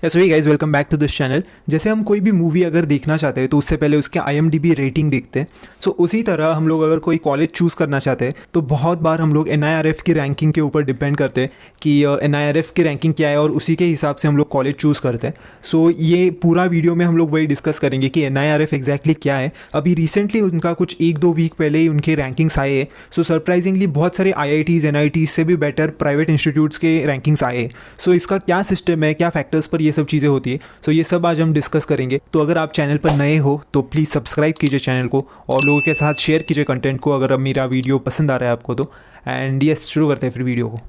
So hey guys, welcome back to this channel. जैसे हम कोई भी मूवी अगर देखना चाहते हैं तो उससे पहले उसके IMDb रेटिंग देखते हैं। सो उसी तरह हम लोग अगर कोई कॉलेज चूज़ करना चाहते हैं तो बहुत बार हम लोग NIRF की रैंकिंग के ऊपर डिपेंड करते हैं कि NIRF की रैंकिंग क्या है और उसी के हिसाब से हम लोग कॉलेज चूज़ करते हैं। सो ये पूरा वीडियो में हम लोग वही डिस्कस करेंगे कि NIRF एग्जैक्टली क्या है। अभी रिसेंटली उनका कुछ 1-2 वीक पहले ही उनके रैंकिंग्स आए हैं। सो सरप्राइजिंगली बहुत सारे IITs NITs से भी बेटर प्राइवेट इंस्टीट्यूट्स के रैंकिंग्स आए हैं। सो इसका क्या सिस्टम है, क्या फैक्टर्स पर ये सब चीज़ें होती है, सो ये सब आज हम डिस्कस करेंगे। तो अगर आप चैनल पर नए हो तो प्लीज़ सब्सक्राइब कीजिए चैनल को और लोगों के साथ शेयर कीजिए कंटेंट को अगर अब मेरा वीडियो पसंद आ रहा है आपको तो। एंड यस, शुरू करते हैं फिर वीडियो को।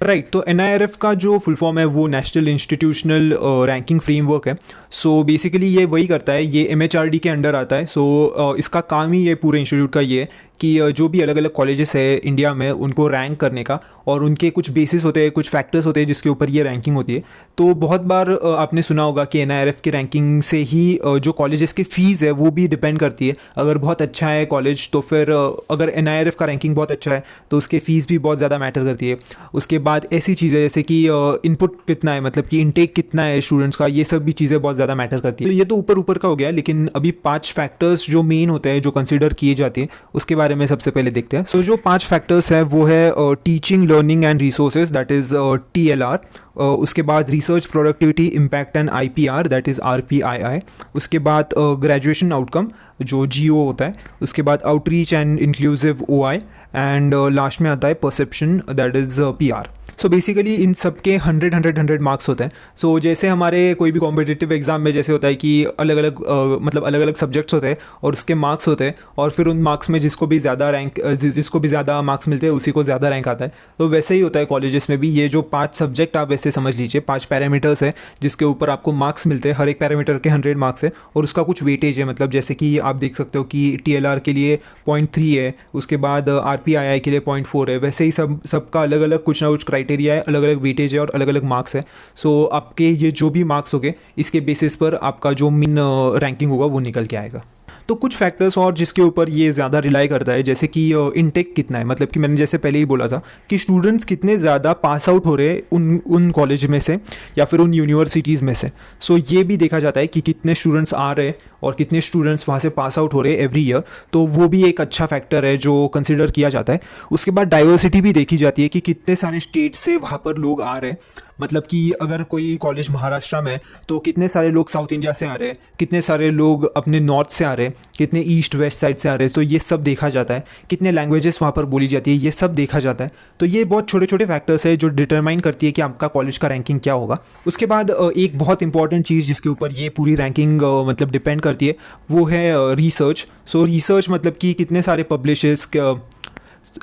राइट, तो NIRF का जो फुल फॉर्म है वो नेशनल इंस्टीट्यूशनल रैंकिंग फ्रेमवर्क है। सो बेसिकली ये वही करता है, ये MHRD के अंडर आता है। सो इसका काम ही ये पूरे इंस्टीट्यूट का ये है कि जो भी अलग अलग कॉलेजेस है इंडिया में उनको रैंक करने का, और उनके कुछ बेसिस होते हैं, कुछ फैक्टर्स होते हैं जिसके ऊपर ये रैंकिंग होती है। तो बहुत बार आपने सुना होगा कि NIRF की रैंकिंग से ही जो कॉलेजेस की फ़ीस है वो भी डिपेंड करती है। अगर बहुत अच्छा है कॉलेज तो फिर अगर NIRF का रैंकिंग बहुत अच्छा है तो उसके फ़ीस भी बहुत ज़्यादा मैटर करती है। उसके बाद ऐसी चीज़ें जैसे कि इनपुट कितना है, मतलब कि इनटेक कितना है स्टूडेंट्स का, ये सब भी चीज़ें बहुत ज़्यादा मैटर करती है। ये तो ऊपर ऊपर का हो गया, लेकिन अभी 5 फैक्टर्स जो मेन होते हैं जो कंसिडर किए जाते हैं उसके बारे में सबसे पहले देखते हैं। सो जो 5 फैक्टर्स हैं वो है teaching, learning and resources, that is TLR। उसके बाद research productivity, impact and IPR, that is RPII। उसके बाद ग्रेजुएशन आउटकम जो GO होता है। उसके बाद outreach and inclusive OI, and last में आता है perception, that is PR। So basically इन सब के 100 मार्क्स होते हैं। सो जैसे हमारे कोई भी कॉम्पिटिटिव एग्जाम में जैसे होता है कि अलग अलग मतलब अलग अलग सब्जेक्ट्स होते हैं और उसके मार्क्स होते हैं, और फिर उन मार्क्स में जिसको भी ज़्यादा मार्क्स मिलते हैं उसी को ज़्यादा रैंक आता है। तो वैसे ही होता है कॉलेजेस में भी। ये जो 5 सब्जेक्ट आप वैसे समझ लीजिए, 5 पैरामीटर्स है जिसके ऊपर आपको मार्क्स मिलते हैं। हर एक पैरामीटर के 100 मार्क्स है और उसका कुछ वेटेज है। मतलब जैसे कि आप देख सकते हो कि TLR के लिए 0.3 है, उसके बाद RPII के लिए 0.4 है। वैसे ही सबका अलग अलग कुछ ना कुछ क्राइटेरिया है, अलग अलग वेटेज है और अलग अलग मार्क्स है। सो आपके ये जो भी मार्क्स होंगे इसके बेसिस पर आपका जो मेन रैंकिंग होगा वो निकल के आएगा। तो कुछ फैक्टर्स और जिसके ऊपर ये ज़्यादा रिलाई करता है, जैसे कि इनटेक कितना है, मतलब कि मैंने जैसे पहले ही बोला था कि स्टूडेंट्स कितने ज़्यादा पास आउट हो रहे हैं उन कॉलेज में से या फिर उन यूनिवर्सिटीज़ में से। सो ये भी देखा जाता है कि कितने स्टूडेंट्स आ रहे हैं और कितने स्टूडेंट्स वहाँ से पास आउट हो रहे हैं एवरी ईयर। तो वो भी एक अच्छा फैक्टर है जो कंसिडर किया जाता है। उसके बाद डाइवर्सिटी भी देखी जाती है कि कितने सारे स्टेट से वहाँ पर लोग आ रहे हैं। मतलब कि अगर कोई कॉलेज महाराष्ट्र में तो कितने सारे लोग साउथ इंडिया से आ रहे हैं, कितने सारे लोग अपने नॉर्थ से आ रहे हैं, कितने ईस्ट वेस्ट साइड से आ रहे हैं। तो ये सब देखा जाता है। कितने लैंग्वेजेस वहाँ पर बोली जाती है, ये सब देखा जाता है। तो ये बहुत छोटे छोटे फैक्टर्स है जो डिटरमाइन करती है कि आपका कॉलेज का रैंकिंग क्या होगा। उसके बाद एक बहुत इंपॉर्टेंट चीज़ जिसके ऊपर ये पूरी रैंकिंग मतलब डिपेंड करती है वो है रिसर्च। सो रिसर्च मतलब कि कितने सारे पब्लिशर्स,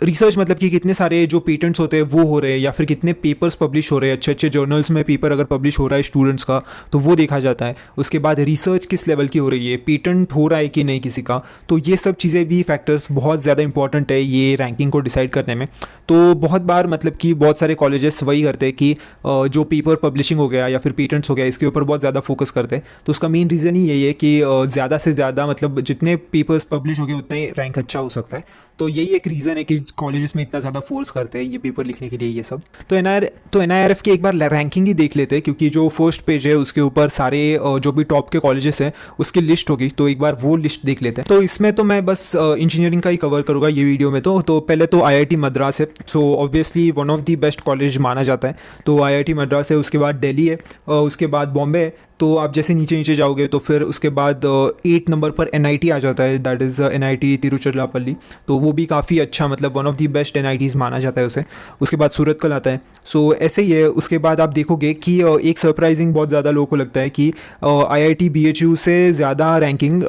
रिसर्च मतलब कि कितने सारे जो पेटेंट्स होते हैं वो हो रहे हैं, या फिर कितने पेपर्स पब्लिश हो रहे हैं, अच्छे अच्छे जर्नल्स में पेपर अगर पब्लिश हो रहा है स्टूडेंट्स का तो वो देखा जाता है। उसके बाद रिसर्च किस लेवल की हो रही है, पेटेंट हो रहा है कि नहीं किसी का। तो ये सब चीज़ें भी फैक्टर्स बहुत ज़्यादा इंपॉर्टेंट है ये रैंकिंग को डिसाइड करने में। तो बहुत बार मतलब कि बहुत सारे कॉलेजेस वही करते हैं कि जो पेपर पब्लिशिंग हो गया या फिर पेटेंट्स हो गया इसके ऊपर बहुत ज़्यादा फोकस करते हैं। तो उसका मेन रीज़न ही यही है कि ज़्यादा से ज़्यादा मतलब जितने पेपर्स पब्लिश हो गए उतना ही रैंक अच्छा हो सकता है। तो यही एक रीज़न है कि कॉलेजेस में इतना ज़्यादा फोर्स करते हैं ये पेपर लिखने के लिए ये सब। तो NIRF की एक बार रैंकिंग ही देख लेते हैं, क्योंकि जो फर्स्ट पेज है उसके ऊपर सारे जो भी टॉप के कॉलेजेस हैं उसकी लिस्ट होगी। तो एक बार वो लिस्ट देख लेते हैं। तो इसमें तो मैं बस इंजीनियरिंग का ही कवर करूँगा ये वीडियो में। तो पहले तो IIT मद्रास है। So obviously one of the best college माना जाता है। तो IIT मद्रास है। उसके बाद दिल्ली है, उसके बाद बॉम्बे है। तो आप जैसे नीचे नीचे जाओगे तो फिर उसके बाद 8 नंबर पर NIT आ जाता है, दैट इज़ NIT तिरुचिरापल्ली। तो वो भी काफ़ी अच्छा, मतलब one of the best NITs माना जाता है उसे। उसके बाद सूरतकल आता है। सो ऐसे ही है। उसके बाद आप देखोगे कि एक सरप्राइजिंग बहुत ज़्यादा लोगों को लगता है कि IIT BHU से ज़्यादा रैंकिंग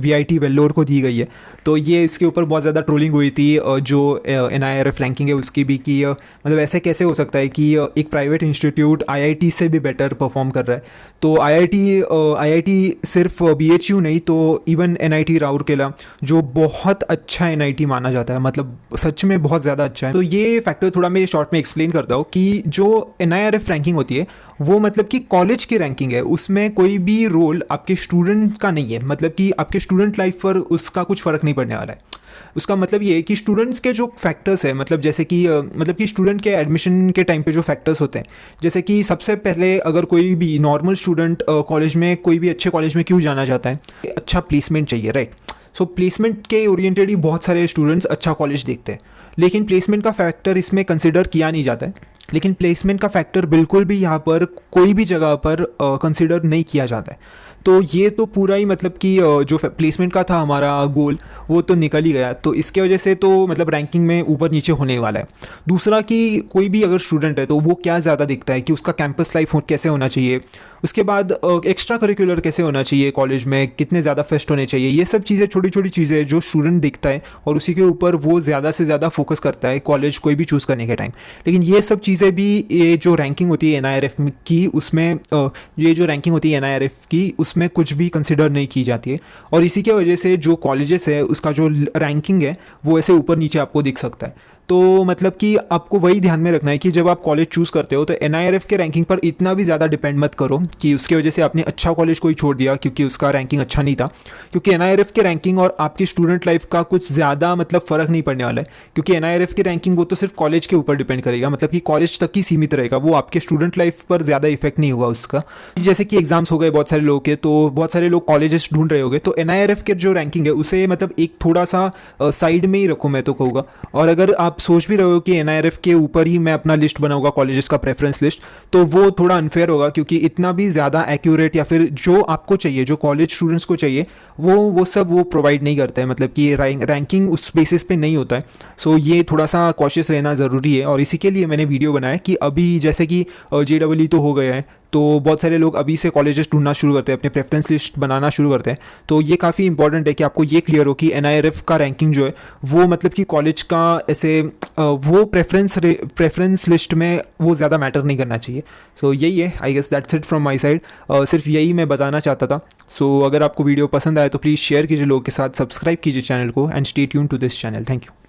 VIT वेल्लोर को दी गई है। तो ये इसके ऊपर बहुत ज़्यादा ट्रोलिंग हुई थी जो NIRF रैंकिंग है उसकी भी, कि मतलब ऐसे कैसे हो सकता है कि एक प्राइवेट इंस्टीट्यूट IIT से भी बेटर परफॉर्म कर रहा है। तो आईआईटी सिर्फ बीएचयू नहीं तो इवन एनआईटी राउरकेला जो बहुत अच्छा एनआईटी माना जाता है, मतलब सच में बहुत ज़्यादा अच्छा है। तो ये फैक्टर थोड़ा मैं शॉर्ट में एक्सप्लेन करता हूँ कि जो एनआईआरएफ रैंकिंग होती है वो मतलब कि कॉलेज की रैंकिंग है, उसमें कोई भी रोल आपके स्टूडेंट का नहीं है, मतलब कि आपके स्टूडेंट लाइफ पर उसका कुछ फ़र्क नहीं पड़ने वाला है। उसका मतलब ये है कि स्टूडेंट्स के जो फैक्टर्स है, मतलब जैसे कि मतलब कि स्टूडेंट के एडमिशन के टाइम पे जो फैक्टर्स होते हैं, जैसे कि सबसे पहले अगर कोई भी नॉर्मल स्टूडेंट कॉलेज में, कोई भी अच्छे कॉलेज में क्यों जाना चाहता है, अच्छा प्लेसमेंट चाहिए, राइट। सो प्लेसमेंट के ओरिएंटेड ही बहुत सारे स्टूडेंट्स अच्छा कॉलेज देखते हैं, लेकिन प्लेसमेंट का फैक्टर इसमें कंसिडर किया नहीं जाता है। लेकिन प्लेसमेंट का फैक्टर बिल्कुल भी यहाँ पर कोई भी जगह पर कंसिडर नहीं किया जाता है। तो ये तो पूरा ही मतलब कि जो प्लेसमेंट का था हमारा गोल वो तो निकल ही गया, तो इसके वजह से तो मतलब रैंकिंग में ऊपर नीचे होने वाला है। दूसरा कि कोई भी अगर स्टूडेंट है तो वो क्या ज़्यादा दिखता है कि उसका कैंपस लाइफ कैसे होना चाहिए, उसके बाद एक्स्ट्रा करिकुलर कैसे होना चाहिए कॉलेज में, कितने ज़्यादा फेस्ट होने चाहिए, ये सब चीज़ें छोटी छोटी चीज़ें जो स्टूडेंट दिखता है और उसी के ऊपर वो ज़्यादा से ज़्यादा फोकस करता है कॉलेज कोई भी चूज़ करने के टाइम। लेकिन ये सब चीज़ें भी, ये जो रैंकिंग होती है एनआईआरएफ की, उसमें ये जो रैंकिंग होती है एनआईआरएफ की उसमें कुछ भी कंसिडर नहीं की जाती है, और इसी की वजह से जो कॉलेजेस है उसका जो रैंकिंग है वो ऐसे ऊपर नीचे आपको दिख सकता है। तो मतलब कि आपको वही ध्यान में रखना है कि जब आप कॉलेज चूज़ करते हो तो एनआईआरएफ के रैंकिंग पर इतना भी ज़्यादा डिपेंड मत करो कि उसकी वजह से आपने अच्छा कॉलेज कोई छोड़ दिया क्योंकि उसका रैंकिंग अच्छा नहीं था, क्योंकि एनआईआरएफ के रैंकिंग और आपकी स्टूडेंट लाइफ का कुछ ज़्यादा मतलब फ़र्क नहीं पड़ने वाला है, क्योंकि एनआईआरएफ की रैंकिंग वो तो सिर्फ कॉलेज के ऊपर डिपेंड करेगा, मतलब कि कॉलेज तक ही सीमित रहेगा, वो आपके स्टूडेंट लाइफ पर ज़्यादा इफेक्ट नहीं होगा उसका। जैसे कि एग्जाम्स हो गए बहुत सारे लोगों के, तो बहुत सारे लोग कॉलेजेस ढूंढ रहे होंगे, तो एनआईआरएफ के जो रैंकिंग है उसे मतलब एक थोड़ा सा साइड में ही रखो मैं तो कहूँगा। और अगर आप सोच भी रहे हो कि एनआईआरएफ के ऊपर ही मैं अपना लिस्ट बनाऊंगा कॉलेजेस का प्रेफरेंस लिस्ट, तो वो थोड़ा अनफेयर होगा, क्योंकि इतना भी ज़्यादा एक्यूरेट या फिर जो आपको चाहिए, जो कॉलेज स्टूडेंट्स को चाहिए, वो सब वो प्रोवाइड नहीं करता है, मतलब कि रैंकिंग उस बेसिस पे नहीं होता है। सो ये थोड़ा सा कॉशियस रहना ज़रूरी है, और इसी के लिए मैंने वीडियो बनाया कि अभी जैसे कि जेडब्ल्यू तो हो गया है, तो बहुत सारे लोग अभी से कॉलेजेस ढूंढना शुरू करते हैं, अपने प्रेफरेंस लिस्ट बनाना शुरू करते हैं। तो ये काफ़ी इंपॉर्टेंट है कि आपको ये क्लियर हो कि एनआईआरएफ का रैंकिंग जो है वो मतलब कि कॉलेज का ऐसे वो प्रेफरेंस लिस्ट में वो ज़्यादा मैटर नहीं करना चाहिए। सो यही है, I guess that's it from my side, सिर्फ यही मैं बताना चाहता था। सो अगर आपको वीडियो पसंद आए तो प्लीज़ शेयर कीजिए लोगों के साथ, सब्सक्राइब कीजिए चैनल को, and stay tuned to this channel. Thank you.